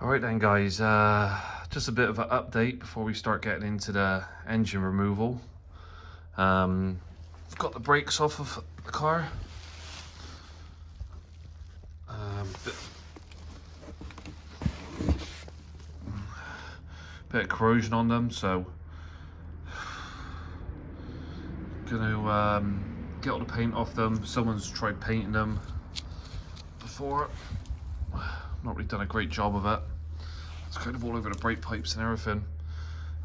Alright then guys, just a bit of an update before we start getting into the engine removal. I've got the brakes off of the car. Bit of corrosion on them, so gonna get all the paint off them. Someone's tried painting them before. Not really done a great job of it. It's kind of all over the brake pipes and everything.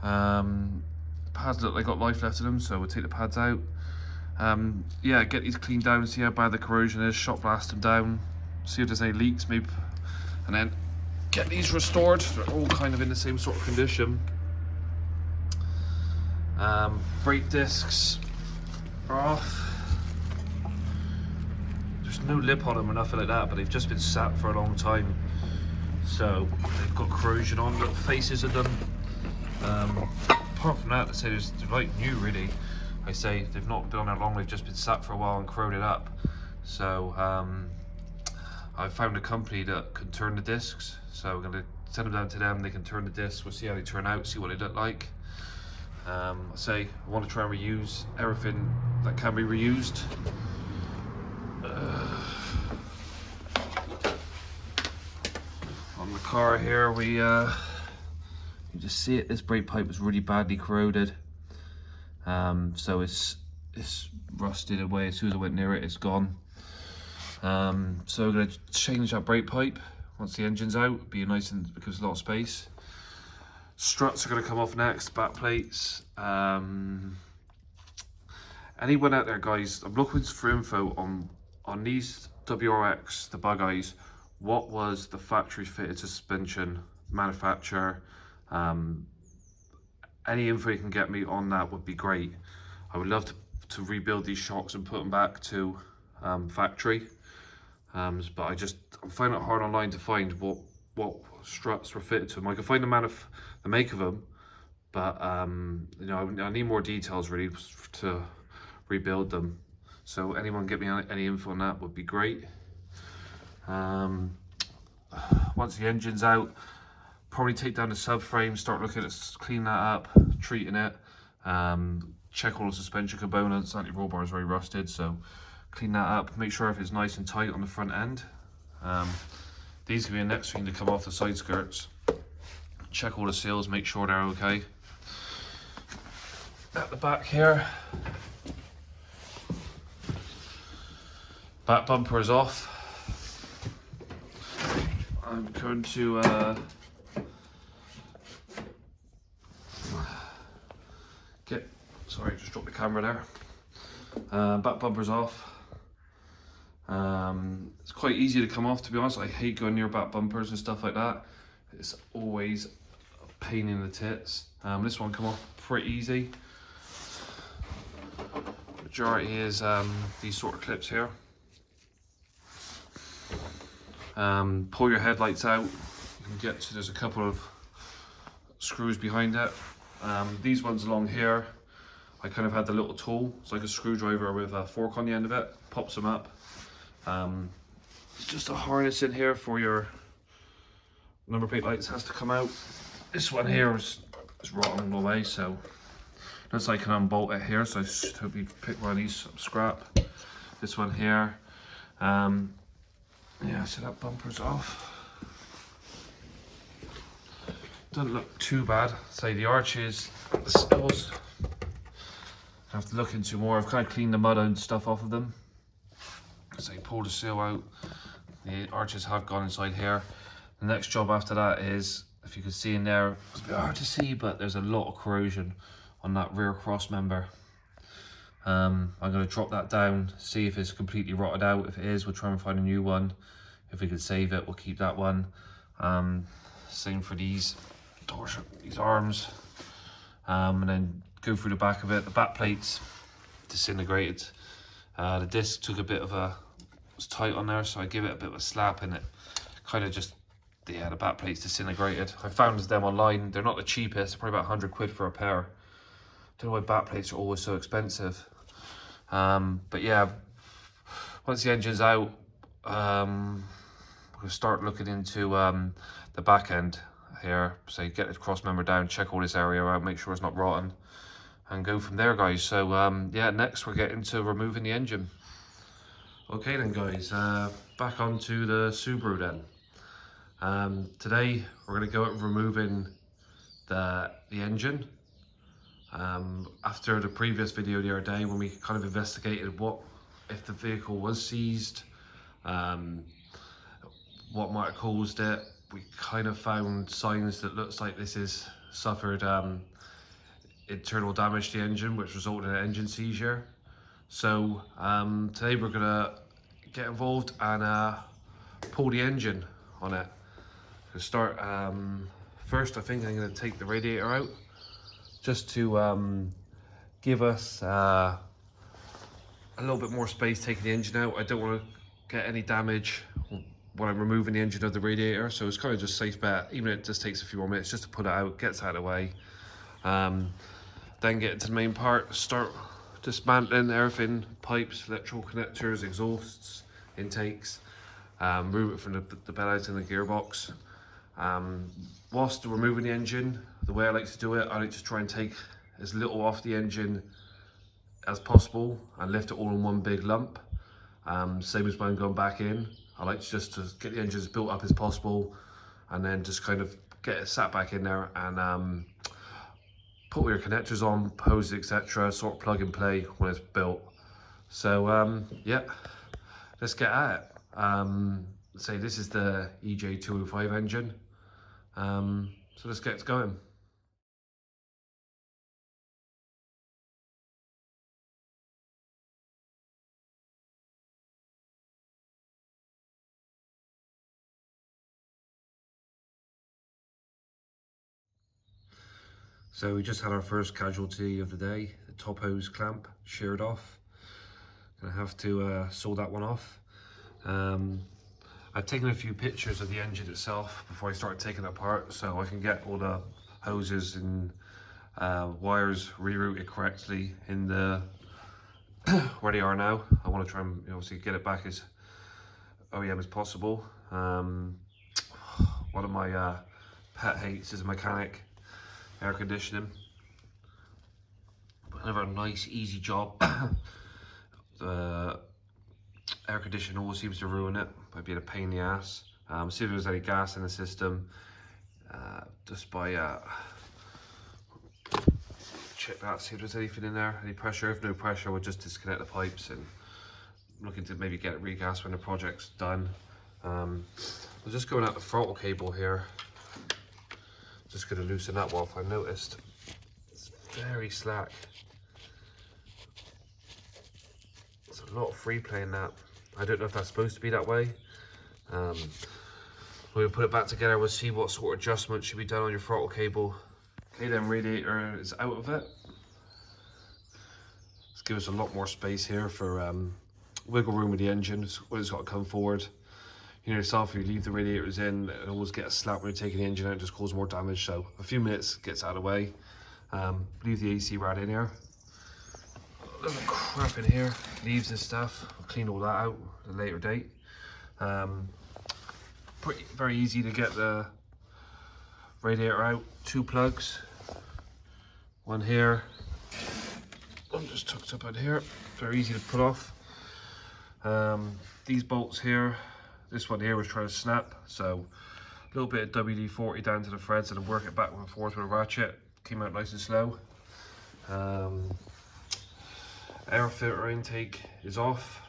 The pads look like they got life left in them, so we'll take the pads out. Yeah, get these cleaned down, see how bad the corrosion is, shot blast them down, see if there's any leaks maybe, and then get these restored. They're all kind of in the same sort of condition. Brake discs are off. There's no lip on them or nothing like that, but they've just been sat for a long time. So they've got corrosion on little faces of them. Apart from that, they say they're like new really. I say they've not been on that long, they've just been sat for a while and corroded up. So I found a company that can turn the discs. So we're gonna send them down to them, they can turn the discs, we'll see how they turn out, see what they look like. I say I want to try and reuse everything that can be reused. On the car here, you just see it, this brake pipe is really badly corroded. So it's rusted away. As soon as I went near it, it's gone. So we're going to change that brake pipe once the engine's out, be nice and because a lot of space. Struts are going to come off next, back plates. Anyone out there, guys, I'm looking for info on these WRX, the Bugeyes. What was the factory fitted suspension, manufacturer? Any info you can get me on that would be great. I would love to rebuild these shocks and put them back to factory. But I'm finding it hard online to find what struts were fitted to them. I can find the make of them, but you know, I need more details really to rebuild them. So anyone get me any info on that would be great. Once the engine's out, probably take down the subframe, start looking at clean that up, treating it, check all the suspension components. Anti-roll bar is very rusted, so clean that up, make sure if it's nice and tight on the front end. These can be the next thing to come off the side skirts. Check all the seals, make sure they're okay. At the back here, back bumper is off. I'm going to sorry, just dropped the camera there. Back bumper's off. It's quite easy to come off, to be honest. I hate going near back bumpers and stuff like that. It's always a pain in the tits. This one come off pretty easy. Majority is these sort of clips here. Pull your headlights out. You can get to, there's a couple of screws behind it. These ones along here, I kind of had the little tool. It's like a screwdriver with a fork on the end of it. Pops them up. It's just a harness in here for your number plate lights, has to come out. This one here is rotten away, so looks like I can unbolt it here. So I should hope you pick one of these scrap. This one here. Yeah, so that bumper's off. Doesn't look too bad. Say the arches, the seals, I have to look into more. I've kind of cleaned the mud and stuff off of them. So you pull the seal out, the arches have gone inside here. The next job after that is, if you can see in there, it's a bit hard to see, but there's a lot of corrosion on that rear cross member. I'm going to drop that down, see if it's completely rotted out. If it is, we'll try and find a new one. If we can save it, we'll keep that one. Same for these doors, these arms, and then go through the back of it. The back plates disintegrated. The disc took a bit of was tight on there, so I give it a bit of a slap and it kind of just, yeah, the back plates disintegrated. I found them online. They're not the cheapest, probably about 100 quid for a pair. Don't know why back plates are always so expensive. But yeah, once the engine's out, we're gonna start looking into the back end here. So get the cross member down, check all this area out, make sure it's not rotten, and go from there, guys. So yeah, next we're getting to removing the engine. Okay then, guys, back onto the Subaru then. Today we're going to go at removing the engine. After the previous video the other day, when we kind of investigated what if the vehicle was seized, what might have caused it, we kind of found signs that looks like this has suffered internal damage to the engine, which resulted in an engine seizure. So today we're gonna get involved and pull the engine on it. To start, first I think I'm gonna take the radiator out, just to give us a little bit more space taking the engine out. I don't want to get any damage when I'm removing the engine of the radiator, so it's kind of just safe bet, even if it just takes a few more minutes just to put it out, gets out of the way. Then get into the main part, start dismantling everything, pipes, electrical connectors, exhausts, intakes, remove it from the bellows and the gearbox. Whilst removing the engine, the way I like to do it, I like to try and take as little off the engine as possible and lift it all in one big lump. Same as when I'm going back in, I like to get the engine as built up as possible, and then just kind of get it sat back in there and put all your connectors on, hoses, etc., sort of plug and play when it's built. So yeah, let's get at it. Say this is the EJ205 engine, so let's get going. So we just had our first casualty of the day, the top hose clamp sheared off. Gonna have to saw that one off. I've taken a few pictures of the engine itself before I start taking it apart, so I can get all the hoses and wires rerouted correctly in the where they are now. I want to try and obviously get it back as OEM as possible. One of my pet hates is a mechanic air conditioning. Another nice easy job. The air conditioning always seems to ruin it by being a pain in the ass. See if there's any gas in the system, just by check that, see if there's anything in there, any pressure. If no pressure, we'll just disconnect the pipes and looking to maybe get it regassed when the project's done. We're just going out the throttle cable here. Just going to loosen that one off. I noticed it's very slack. There's a lot of free play in that. I don't know if that's supposed to be that way. We'll put it back together. We'll see what sort of adjustment should be done on your throttle cable. Okay, then radiator is out of it. Let's give us a lot more space here for wiggle room with the engine. It's got to come forward. You know yourself, if you leave the radiators in, it always get a slap when you're taking the engine out, it just causes more damage. So a few minutes gets out of the way. Leave the AC rad in here. A little crap in here, leaves and stuff. I'll clean all that out at a later date. Very easy to get the radiator out. 2 plugs, one here, one just tucked up in here. Very easy to put off. These bolts here, this one here was trying to snap, so a little bit of WD-40 down to the threads and work it back and forth with a ratchet. Came out nice and slow. Air filter intake is off.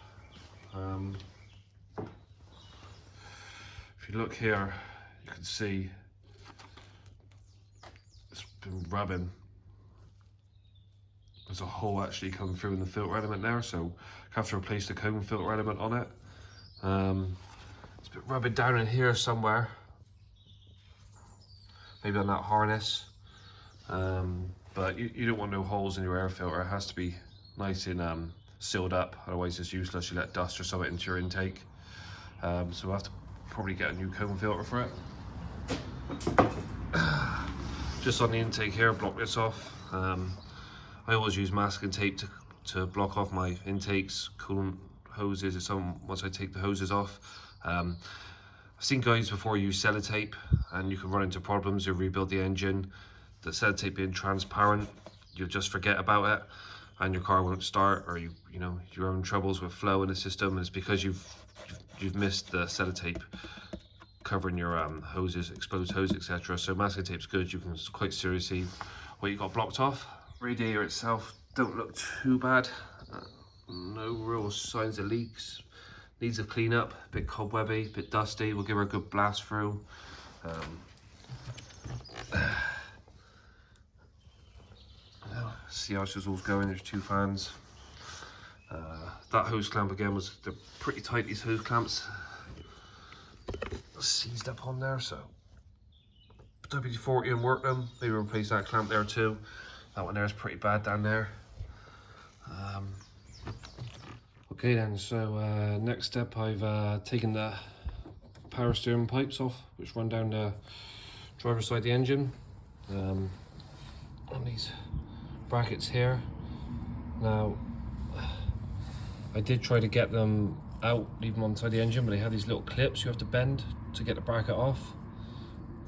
If you look here, you can see it's been rubbing. There's a hole actually coming through in the filter element there, so I have to replace the cone filter element on it. It's been rubbing down in here somewhere, maybe on that harness. But you don't want no holes in your air filter. It has to be nice and sealed up, otherwise it's useless. You let dust or something into your intake. So we'll have to probably get a new cone filter for it. Just on the intake here, block this off. I always use masking tape to block off my intakes, coolant hoses or something once I take the hoses off. I've seen guys before use sellotape and you can run into problems. You rebuild the engine, the sellotape being transparent, you'll just forget about it and your car won't start, or you know you're having troubles with flow in the system, and it's because you've missed the sellotape covering your hoses, exposed hose, etc. So masking tape's good. You can quite seriously what you got blocked off. Radiator itself don't look too bad. No real signs of leaks. Needs a clean up, a bit cobwebby, a bit dusty. We'll give her a good blast through. See how this is all going. There's 2 fans. That hose clamp again they're pretty tight, these hose clamps. Seized up on there, so WD-40 and work them. Maybe replace that clamp there too. That one there is pretty bad down there. Okay then, so next step, I've taken the power steering pipes off, which run down the driver's side of the engine, on these brackets here. Now, I did try to get them out, leave them on the side of the engine, but they have these little clips you have to bend to get the bracket off.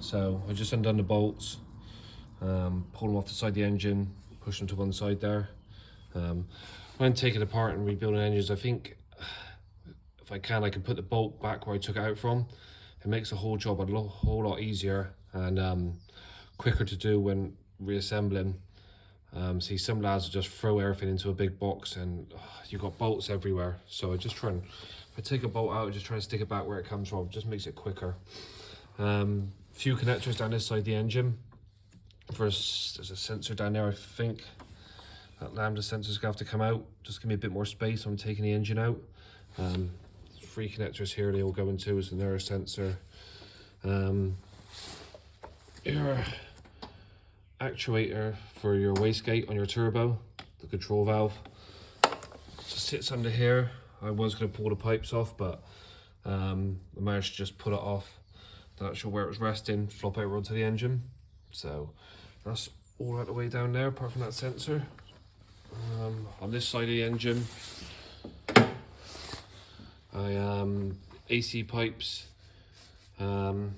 So I just undone the bolts, pull them off the side of the engine, push them to one side there. When taking it apart and rebuilding engines, I think if I can put the bolt back where I took it out from. It makes the whole job a whole lot easier and quicker to do when reassembling. See, some lads will just throw everything into a big box and you've got bolts everywhere. So I just try and, if I take a bolt out, I just try and stick it back where it comes from. It just makes it quicker. Few connectors down this side of the engine. First, there's a sensor down there, I think. That lambda sensor's gonna have to come out. Just give me a bit more space. I'm taking the engine out. 3 connectors here, they all go into as an error sensor. Your actuator for your wastegate on your turbo, the control valve, just sits under here. I was going to pull the pipes off, but I managed to just pull it off. Not sure where it was resting, flop over onto the engine. So that's all out the way down there, apart from that sensor. On this side of the engine, I AC pipes, pulled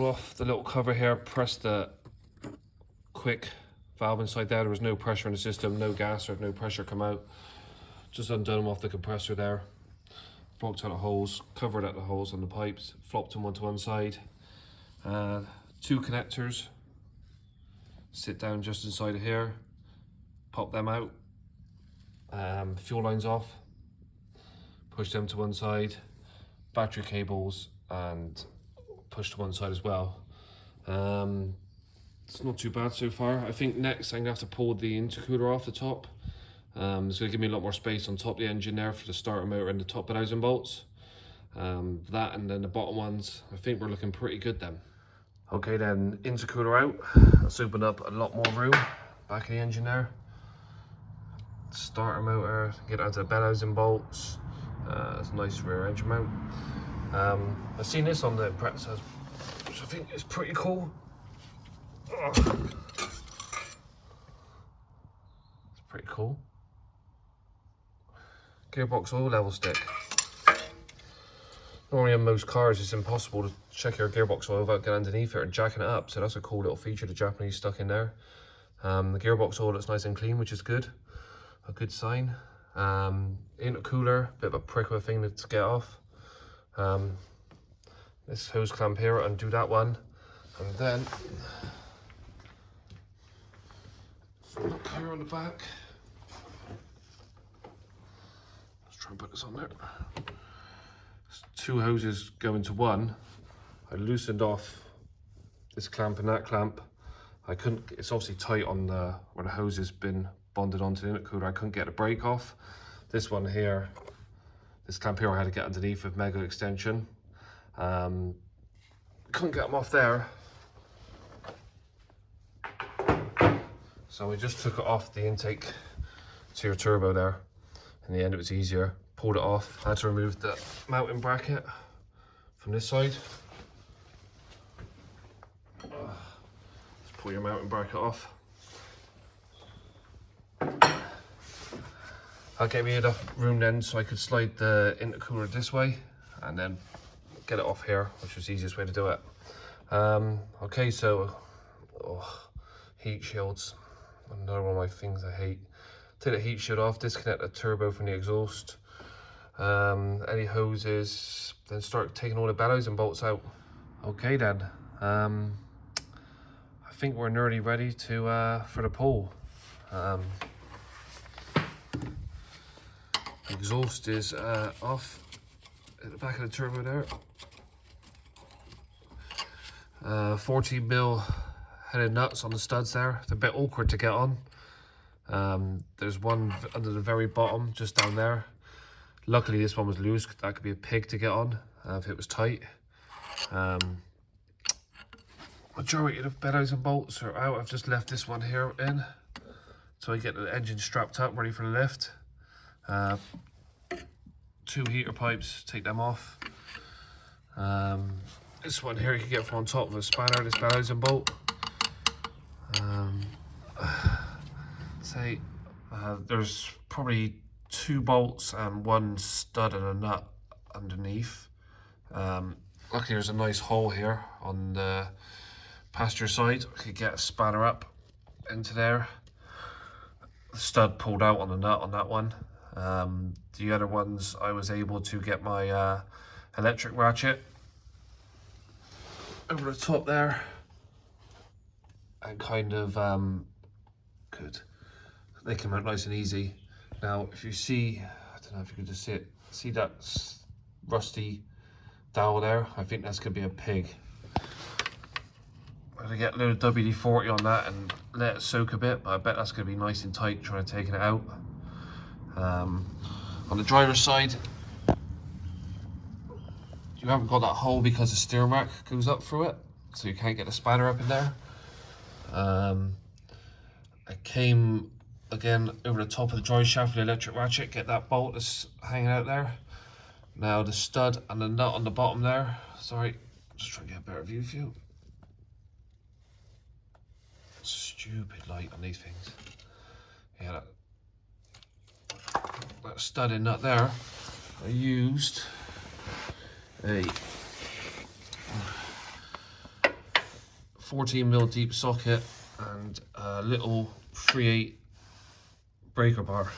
off the little cover here, pressed the quick valve inside there. There was no pressure in the system, no gas or no pressure come out. Just undone them off the compressor there, blocked out the holes, covered out the holes on the pipes, flopped them onto one side. 2 connectors sit down just inside of here, pop them out, fuel lines off, push them to one side, battery cables and push to one side as well. It's not too bad so far. I think next I'm gonna have to pull the intercooler off the top. It's gonna give me a lot more space on top of the engine there for the starter motor and the top 1000 bolts. That and then the bottom ones, I think we're looking pretty good then. Okay then, intercooler out. Let's open up a lot more room back in the engine there. Starter motor, get onto the 1000 bolts. It's a nice rear engine mount. I've seen this on the Impreza, which I think is pretty cool. It's pretty cool. Gearbox oil level stick. Normally on most cars it's impossible to check your gearbox oil without getting underneath it and jacking it up, so that's a cool little feature the Japanese stuck in there. The gearbox oil looks nice and clean, which is good. A good sign. Intercooler, bit of a prick of a thing to get off. This hose clamp here, undo that one, and then look here on the back. Let's try and put this on there. There's 2 hoses go into one. I loosened off this clamp and that clamp. I couldn't. It's obviously tight on the where the hose has been bonded onto the intercooler. I couldn't get the brake off. This one here, this clamp here, I had to get underneath with mega extension. Couldn't get them off there. So we just took it off the intake to your turbo there. In the end it was easier. Pulled it off. I had to remove the mounting bracket from this side. Let's pull your mounting bracket off. That gave me enough room then so I could slide the intercooler this way and then get it off here, which was the easiest way to do it. Okay, so heat shields, another one of my things I hate. Take the heat shield off, disconnect the turbo from the exhaust, any hoses, then start taking all the bellows and bolts out. Okay then, I think we're nearly ready to for the pull. Exhaust is off at the back of the turbo there. 14mm headed nuts on the studs there. It's a bit awkward to get on. There's one under the very bottom, just down there. Luckily this one was loose, that could be a pig to get on if it was tight. Majority of the bellows and bolts are out. I've just left this one here in, so I get the engine strapped up, ready for the lift. 2 heater pipes, take them off. This one here you can get from on top of a spanner, this bellows and bolt. There's probably 2 bolts and 1 stud and a nut underneath. Luckily there's a nice hole here on the passenger side. I could get a spanner up into there. The stud pulled out on the nut on that one. The other ones I was able to get my electric ratchet over the top there and kind of they came out nice and easy. Now if you see, I don't know if you can just see that rusty dowel there, I think that's gonna be a pig. I'm gonna get a little WD-40 on that and let it soak a bit, but I bet that's gonna be nice and tight trying to take it out. On the driver's side, you haven't got that hole because the steering rack goes up through it, so you can't get the spanner up in there. I came again over the top of the drive shaft with the electric ratchet, get that bolt that's hanging out there. Now the stud and the nut on the bottom there, sorry, just trying to get a better view for you. Stupid light on these things. Yeah, that stud and nut there, I used a 14mm deep socket and a little 3/8 breaker bar.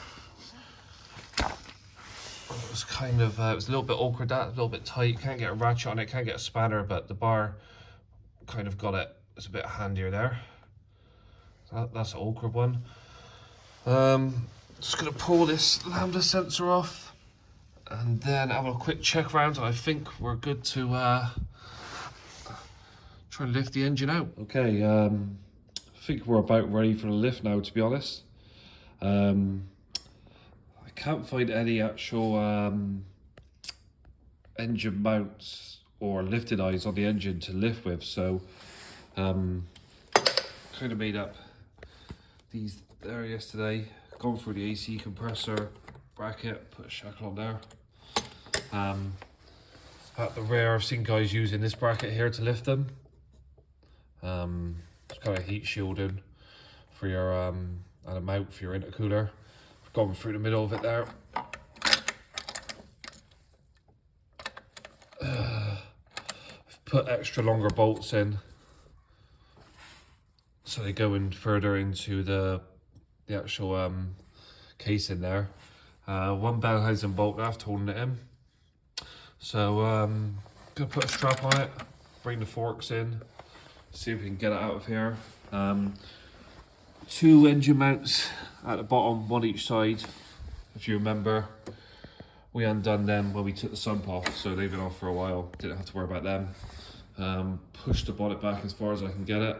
It was kind of, it was a little bit awkward, that, a little bit tight, can't get a ratchet on it, can't get a spanner, but the bar kind of got it, it's a bit handier there. So that's an awkward one. Just gonna pull this lambda sensor off and then have a quick check round, and I think we're good to try and lift the engine out. Okay, I think we're about ready for the lift now, to be honest. I can't find any actual engine mounts or lifting eyes on the engine to lift with, so kind of made up these there yesterday. Gone through the AC compressor bracket, put a shackle on there. At the rear, I've seen guys using this bracket here to lift them. It's kind of heat shielding for your and a mount for your intercooler. I've gone through the middle of it there. I've put extra longer bolts in, so they go in further into the actual casing there. 1 bell housing bolt left holding it in. So gonna put a strap on it, bring the forks in, see if we can get it out of here. 2 engine mounts at the bottom, 1 each side. If you remember, we undone them when we took the sump off, so they've been off for a while, didn't have to worry about them. Pushed the bonnet back as far as I can get it.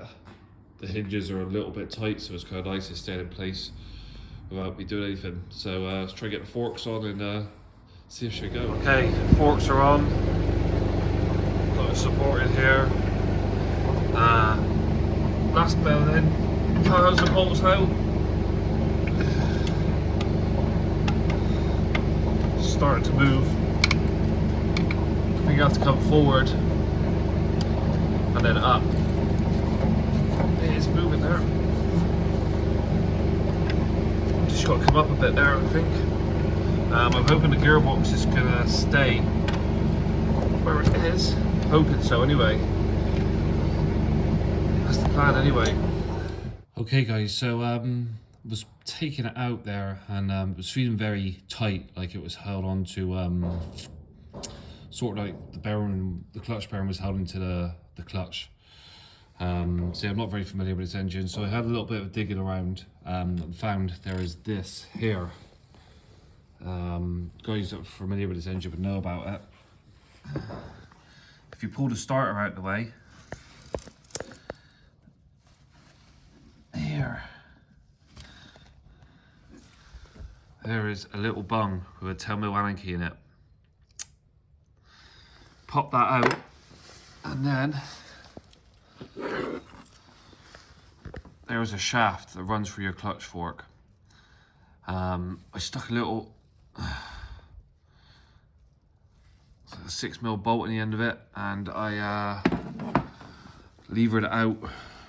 The hinges are a little bit tight, so it's kind of nice to stay in place without me doing anything. So let's try and get the forks on and see if she go. Okay, forks are on. Got it supported here. Last bell in. Cars and bolts out. Starting to move. I think you have to come forward and then up. It is moving there. Just got to come up a bit there, I think. I'm hoping the gearbox is gonna stay where it is. Hoping so anyway. That's the plan anyway. Okay guys, so was taking it out there and it was feeling very tight, like it was held on to sort of like the bearing, the clutch bearing was held into the clutch. So I'm not very familiar with this engine, so I had a little bit of digging around and found there is this here. Guys that are familiar with this engine would know about it. If you pull the starter out of the way, there is a little bung with a 10mm Allen key in it. Pop that out, and then there's a shaft that runs through your clutch fork. I stuck a little 6mm bolt in the end of it, and I levered it out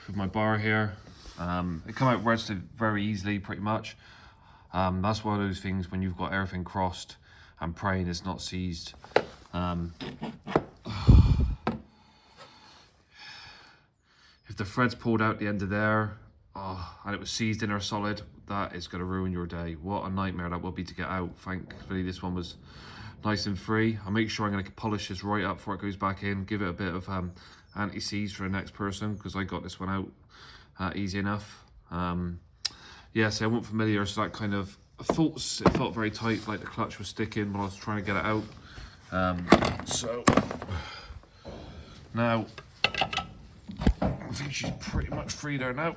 with my bar here. It came out relatively very easily, pretty much. That's one of those things when you've got everything crossed and praying it's not seized. If the thread's pulled out the end of there, and it was seized in or solid, that is going to ruin your day. What a nightmare that would be to get out. Thankfully this one was nice and free. I'll make sure I'm going to polish this right up before it goes back in, give it a bit of anti-seize for the next person, because I got this one out easy enough. Yeah, so I wasn't familiar, so that kind of, it felt very tight, like the clutch was sticking when I was trying to get it out. So now I think she's pretty much free there now.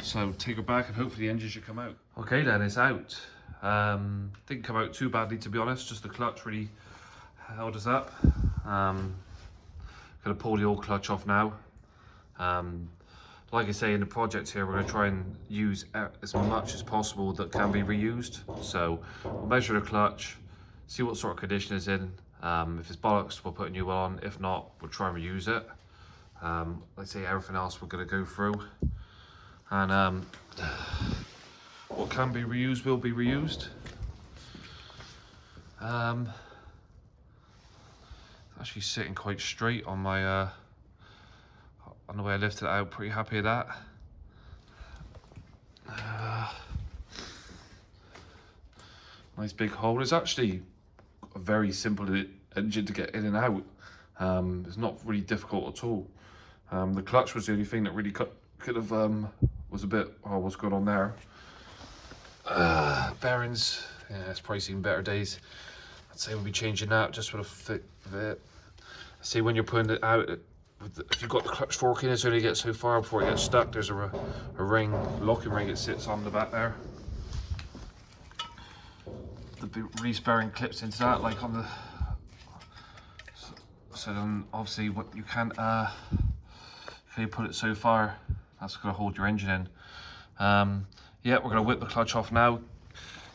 So take her back and hopefully the engine should come out. Okay then, it's out. Didn't come out too badly, to be honest, just the clutch really held us up. Gonna pull the old clutch off now. Like I say, in the project here, we're going to try and use as much as possible that can be reused. So we'll measure the clutch, see what sort of condition it's in. If it's bollocks, we'll put a new one on. If not, we'll try and reuse it. Like I say, everything else we're going to go through. And what can be reused will be reused. It's actually sitting quite straight on my on the way I lifted it out. Pretty happy with that. Nice big hole. It's actually a very simple engine to get in and out. It's not really difficult at all. The clutch was the only thing that really could have was a bit, oh, what's going on there? Bearings, yeah, it's probably seen better days. I'd say we'll be changing that just for the fit of it. See, when you're putting it out, if you've got the clutch fork in, it's only get so far before it gets stuck. There's a ring, locking ring, it sits on the back there. The big release bearing clips into that, like on the. So then, obviously, what you can't put it so far. That's going to hold your engine in. Yeah, we're going to whip the clutch off now,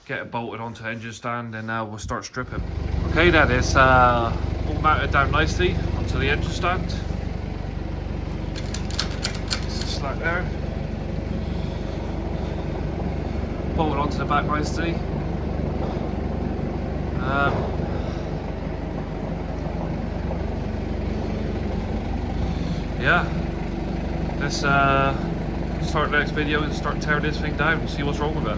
get it bolted onto the engine stand, and now we'll start stripping. Okay, then it's all mounted down nicely onto the engine stand. Slack there, bolt it onto the back nicely. Yeah, let's start the next video and start tearing this thing down and see what's wrong with it.